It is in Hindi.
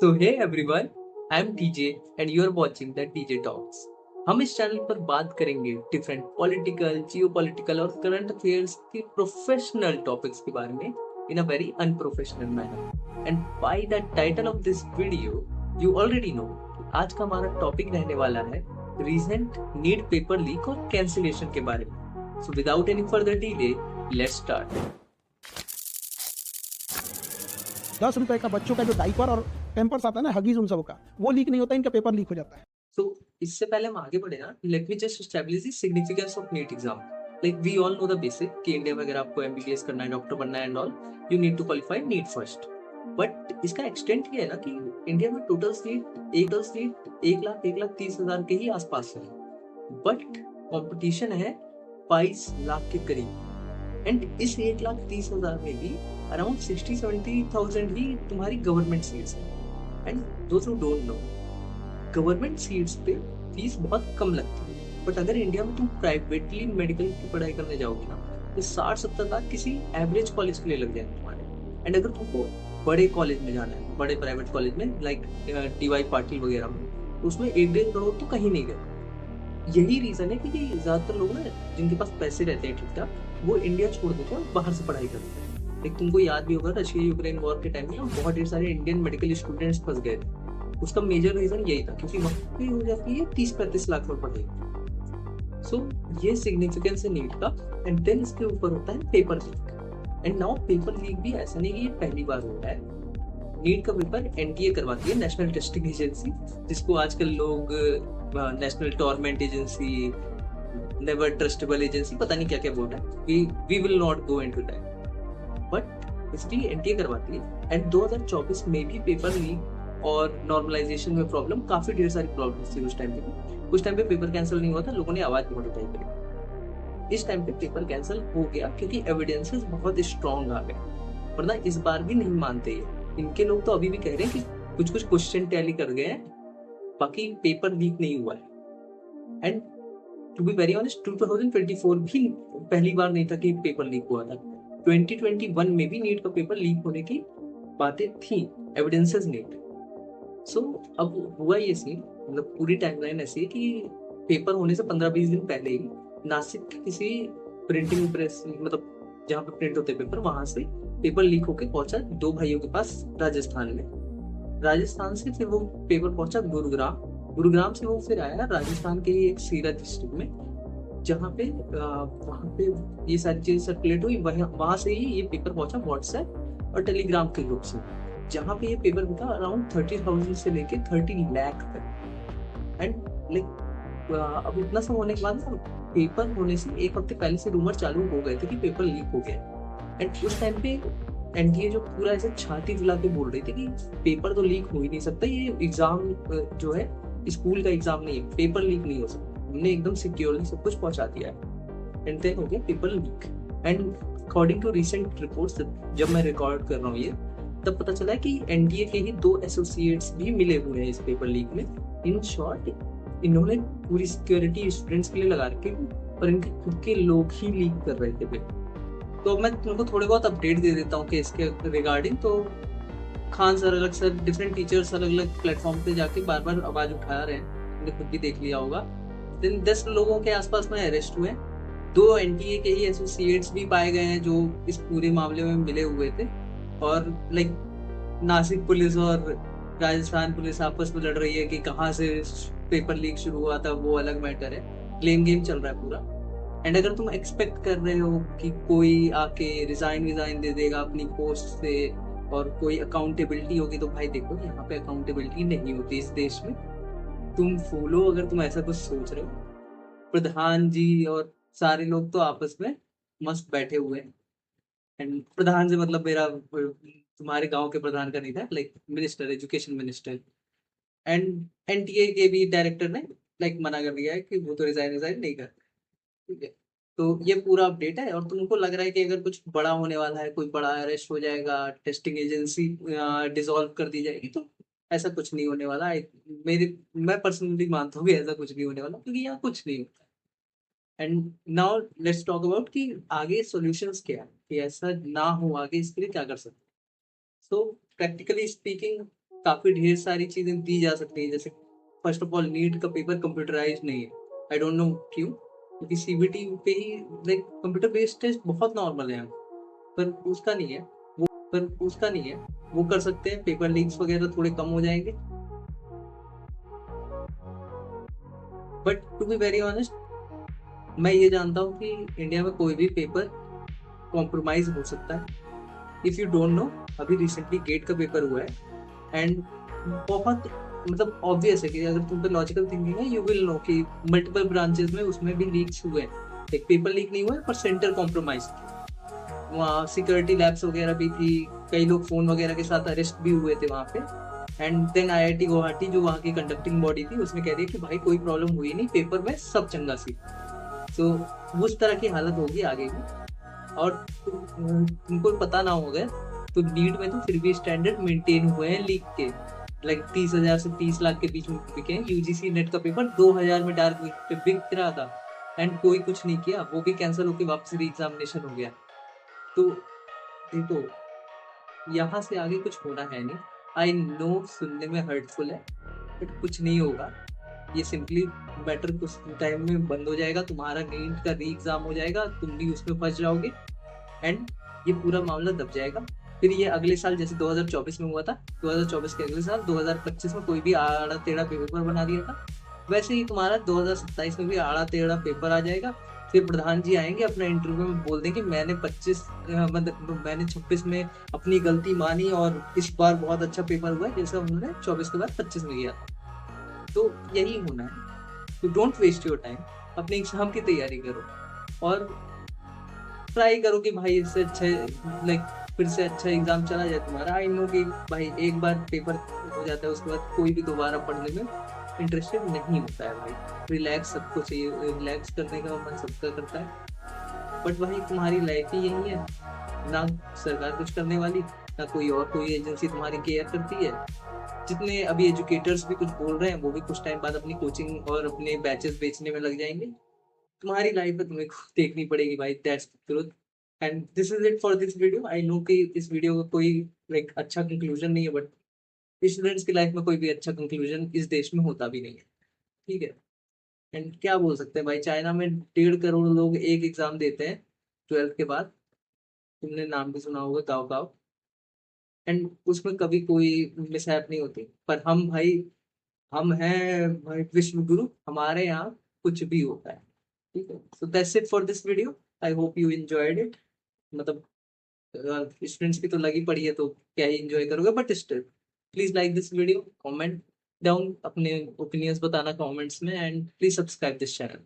So hey everyone, I'm TJ and you are watching the TJ Talks. हम इस चैनल पर बात करेंगे डिफरेंट पॉलिटिकल, जियोपॉलिटिकल और करंट अफेयर्स के प्रोफेशनल टॉपिक्स के बारे में in a very unprofessional manner. And by the title of this video you already know आज का हमारा टॉपिक रहने वाला है रीसेंट नीट पेपर लीक और कैंसिलेशन के बारे में. So without any further delay let's start. 10 रुपए का बच्चों का जो डाइपर और पैम्पर्स आता है ना, हगीज उन सबका, वो लीक नहीं होता, इनका पेपर लीक हो जाता है. So इससे पहले हम आगे बढ़े ना, let me just establish the significance of NEET exam. Like we all know the basic कि इंडिया में अगर आपको एमबीबीएस करना है, डॉक्टर बनना है and all, you need to qualify NEET first. But इसका एक्सटेंट ये है ना कि इंडिया में टोटल सीट 1,30,000 के ही आसपास है. बट कंपटीशन है 22 लाख के करीब. एंड इस 1,30,000 में भी अराउंड 60-70,000 ही तुम्हारी गवर्नमेंट सीट्स है. And those who don't know, government seats पे फीस बहुत कम लगती है. बट अगर इंडिया में तुम प्राइवेटली मेडिकल की पढ़ाई करने जाओगे ना, तो 60-70 लाख किसी एवरेज कॉलेज के लिए लग जाएंगे तुम्हारे. एंड अगर तुमको बड़े कॉलेज में जाना है, बड़े प्राइवेट कॉलेज में लाइक DY पाटिल वगैरह में, तो उसमें 1-1.5 करोड़ तो कहीं नहीं गए. यही रीजन है कि ज्यादातर लोग ना जिनके पास पैसे रहते हैं ठीक ठाक, वो इंडिया छोड़ देते हैं और बाहर से पढ़ाई करते हैं. लेकिन तुमको याद भी होगा रशिया यूक्रेन वॉर के टाइम में ना बहुत ढेर सारे इंडियन मेडिकल स्टूडेंट्स फंस गए थे. उसका मेजर रीजन यही था क्योंकि वहाँ पे हो जाती है 30-35 लाख में पढ़ाई. सो ये सिग्निफिकेंस है नीट का. एंड देन इसके ऊपर होता है paper leak. And now paper leak भी ऐसा नहीं कि ये पहली बार हो रहा है. नीट का पेपर एनटीए करवाती है, नेशनल टेस्टिंग एजेंसी, जिसको आजकल लोग national torment agency, never trustable agency, पता नहीं क्या क्या बोल रहा है. We will not go into that. But इसलिए एनटीए करवाती है. एंड 2024 में भी पेपर लीक और नॉर्मलाइजेशन में प्रॉब्लम, काफी ढेर सारी प्रॉब्लम थी उस टाइम पे भी. उस टाइम पे पेपर कैंसिल नहीं हुआ था, लोगों ने आवाज बहुत उठाई करी. इस टाइम पे पेपर कैंसिल हो गया क्योंकि एविडेंसेस बहुत स्ट्रॉन्ग आ गए. वरना इस बार भी नहीं मानते ये. इनके लोग तो अभी भी कह रहे हैं कि कुछ कुछ क्वेश्चन टैली कर गए हैं, बाकी पेपर लीक नहीं हुआ है. And to be very honest, 2024 भी पहली बार नहीं था कि पेपर लीक हुआ था. 2021 में भी नीट का पेपर लीक होने की बातें थी, एविडेंसेस नहीं थे. सो अब हुआ ये सीन, मतलब पूरी टाइमलाइन ऐसी है कि पेपर होने से 15-20 दिन पहले ही नासिक के किसी प्रिंटिंग प्रेस, मतलब जहाँ पे प्रिंट होते पेपर, वहां से पेपर लीक होके पहुंचा 2 भाइयों के पास राजस्थान में. राजस्थान से फिर वो पेपर पहुंचा गुरुग्राम. गुरुग्राम से वो फिर आया राजस्थान के एक सीरत डिस्ट्रिक्ट में, जहाँ पे वहाँ पे ये सारी चीजें सर्कुलेट हुई. वहां से ही ये पेपर पहुंचा व्हाट्सएप और टेलीग्राम के ग्रुप से, जहाँ पे ये पेपर बिका अराउंड 30,000 से लेके 30 लाख तक. एंड लाइक अब इतना सब होने के बाद ना, पेपर होने से एक हफ्ते पहले से रूमर चालू हो गए थे कि पेपर लीक हो गया. एंड उस टाइम पे एनटीए जो पूरा ऐसे छाती फुला के बोल रही थी कि पेपर तो लीक हो ही नहीं सकता, ये एग्जाम जो है स्कूल का एग्जाम नहीं है, पेपर लीक नहीं हो सकता, हमने एकदम सिक्योरली सब कुछ पहुंचा दिया है. एंड देन हो गया paper leak. And according to recent reports, जब मैं रिकॉर्ड कर रहा हूँ ये, तब पता चला है कि एनडीए के ही 2 एसोसिएट्स भी मिले हुए हैं इस पेपर लीक में. इन शॉर्ट, इन्होंने पूरी सिक्योरिटी स्टूडेंट्स के लिए लगा रखी और इनके खुद के लोग ही लीक कर रहे थे पेपर. तो मैं तुमको थोड़े बहुत अपडेट दे देता हूँ कि इसके रिगार्डिंग. तो खान सर अलग सर, डिफरेंट टीचर्स अलग अलग प्लेटफॉर्म पे जाके बार बार आवाज उठा रहे हैं, तुमने खुद भी देख लिया होगा. 10 लोगों के आसपास में अरेस्ट हुए. 2 एनटीए के ही एसोसिएट्स भी पाए गए हैं जो इस पूरे मामले में मिले हुए थे. और लाइक नासिक पुलिस और राजस्थान पुलिस आपस में लड़ रही है कि कहाँ से पेपर लीक शुरू हुआ था, वो अलग मैटर है. क्लेम गेम चल रहा है पूरा. एंड अगर तुम एक्सपेक्ट कर रहे हो कि कोई आके रिजाइन दे देगा अपनी पोस्ट से और कोई अकाउंटेबिलिटी होगी, तो भाई देखो, यहाँ पे अकाउंटेबिलिटी नहीं होती इस देश में. तुम फूलो अगर तुम ऐसा कुछ सोच रहे हो. प्रधान जी और सारे लोग तो आपस में मस्त बैठे हुए हैं. एंड प्रधान से मतलब मेरा तुम्हारे गांव के प्रधान का नहीं था, like minister, education minister. And NTA के भी डायरेक्टर ने लाइक मना कर दिया है कि वो तो रिजाइन नहीं कर. ठीक है. तो ये पूरा अपडेट है. और तुमको लग रहा है कि अगर कुछ बड़ा होने वाला है, कोई बड़ा अरेस्ट हो जाएगा, टेस्टिंग एजेंसी डिसॉल्व कर दी जाएगी, तो ऐसा कुछ नहीं होने वाला. मैं पर्सनली मानता हूँ कि ऐसा कुछ नहीं होने वाला, क्योंकि यहाँ कुछ नहीं होता. And now let's talk about कि आगे सॉल्यूशंस क्या है कि ऐसा ना हो आगे, इसके लिए क्या कर सकते हैं. सो प्रैक्टिकली स्पीकिंग, काफी ढेर सारी चीजें दी जा सकती है, जैसे फर्स्ट ऑफ ऑल नीट का पेपर कंप्यूटराइज नहीं है। आई डोंट नो क्यों, क्योंकि सीबीटी पे ही लाइक कंप्यूटर बेस्ड टेस्ट बहुत नॉर्मल है, पर उसका नहीं है। वो कर सकते हैं, पेपर लीक्स वगैरह थोड़े कम हो जाएंगे। But to be very honest, मैं ये जानता हूँ कि इंडिया में कोई भी पेपर कॉम्प्रोमाइज हो सकता है। इफ यू डोंट नो, अभी रिसेंटली गेट का पेपर हुआ है एंड बहुत मतलब ऑब्वियस है कि अगर तुम पे लॉजिकल थिंकिंग है, यू विल नो कि मल्टीपल ब्रांचेस में उसमें भी लीक्स हुए हैं। एक पेपर लीक नहीं हुआ है, पर सेंटर कॉम्प्रोमाइज, वहाँ सिक्योरिटी लैब्स वगैरह भी थी, कई लोग फोन वगैरह के साथ अरेस्ट भी हुए थे वहाँ पे। एंड देन आईआईटी गुवाहाटी, जो वहाँ की कंडक्टिंग बॉडी थी, उसने कह दिया कि भाई कोई प्रॉब्लम हुई नहीं, पेपर में सब चंगा सी। तो उस तरह की हालत होगी आगे की। और तुमको पता ना होगा तो नीट में तो फिर भी स्टैंडर्ड मेंटेन हुए हैं लीक के, लाइक 30,000 से 30 लाख के बीच में बिके हैं। यूजीसी नेट का पेपर 2,000 में डार्क पे बिक रहा था एंड कोई कुछ नहीं किया, वो भी कैंसिल होकर वापस री एग्जामिनेशन हो गया। तो देखो, यहाँ से आगे कुछ होना है नहीं। आई नो सुनने में हर्टफुल है, बट कुछ नहीं होगा। ये सिंपली मैटर कुछ टाइम में बंद हो जाएगा, तुम्हारा नीट का री एग्जाम हो जाएगा, तुम भी उसमें फंस जाओगे एंड ये पूरा मामला दब जाएगा। फिर ये अगले साल जैसे 2024 में हुआ था, 2024 के अगले साल 2025 में कोई भी आड़ा टेढ़ा पेपर बना दिया था, वैसे ही तुम्हारा 2027 में भी आड़ा टेढ़ा पेपर आ जाएगा। फिर प्रधान जी आएंगे अपना इंटरव्यू में बोल देंगे मैंने 26 में अपनी गलती मानी और इस बार बहुत अच्छा पेपर हुआ है, जैसा उन्होंने 24 के बाद 25 में किया था। तो यही होना है। तो डोंट वेस्ट योर टाइम, अपने एग्जाम की तैयारी करो और ट्राई करो कि भाई इससे अच्छा लाइक फिर से अच्छा एग्जाम चला जाए तुम्हारा। आई नो कि भाई एक बार पेपर हो जाता है, उसके बाद कोई भी दोबारा पढ़ने में इंटरेस्टेड नहीं होता है। भाई रिलैक्स सबको चाहिए, रिलैक्स करने का मन सबका करता है, बट भाई तुम्हारी लाइफ ही यही है, ना सरकार कुछ करने वाली, ना कोई एजेंसी तुम्हारी केयर करती है। जितने अभी एजुकेटर्स भी कुछ बोल रहे हैं, वो भी कुछ टाइम बाद अपनी कोचिंग और अपने बैचेस बेचने में लग जाएंगे। तुम्हारी लाइफ है, तुम्हें खुद देखनी पड़ेगी भाई, that's the truth. And this is it for this video. I know कि इस वीडियो का कोई लाइक अच्छा कंक्लूजन नहीं है, बट स्टूडेंट्स की लाइफ में कोई भी अच्छा कंक्लूजन इस देश में होता भी नहीं है, ठीक है। एंड क्या बोल सकते हैं भाई, चाइना में 1.5 करोड़ लोग एक एग्जाम देते हैं 12th के बाद, तुमने नाम भी सुना होगा, गाँव गाँव। एंड उसमें कभी कोई मिसहैप नहीं होती, पर हम भाई, हम हैं भाई विश्व गुरु, हमारे यहाँ कुछ भी होता है, ठीक है। So that's it for this video. I hope you enjoyed it. मतलब स्टूडेंट्स की तो लगी पड़ी है तो क्या ही एंजॉय करोगे, but still please like this video, comment down अपने ओपिनियंस बताना कमेंट्स में, and please subscribe this channel.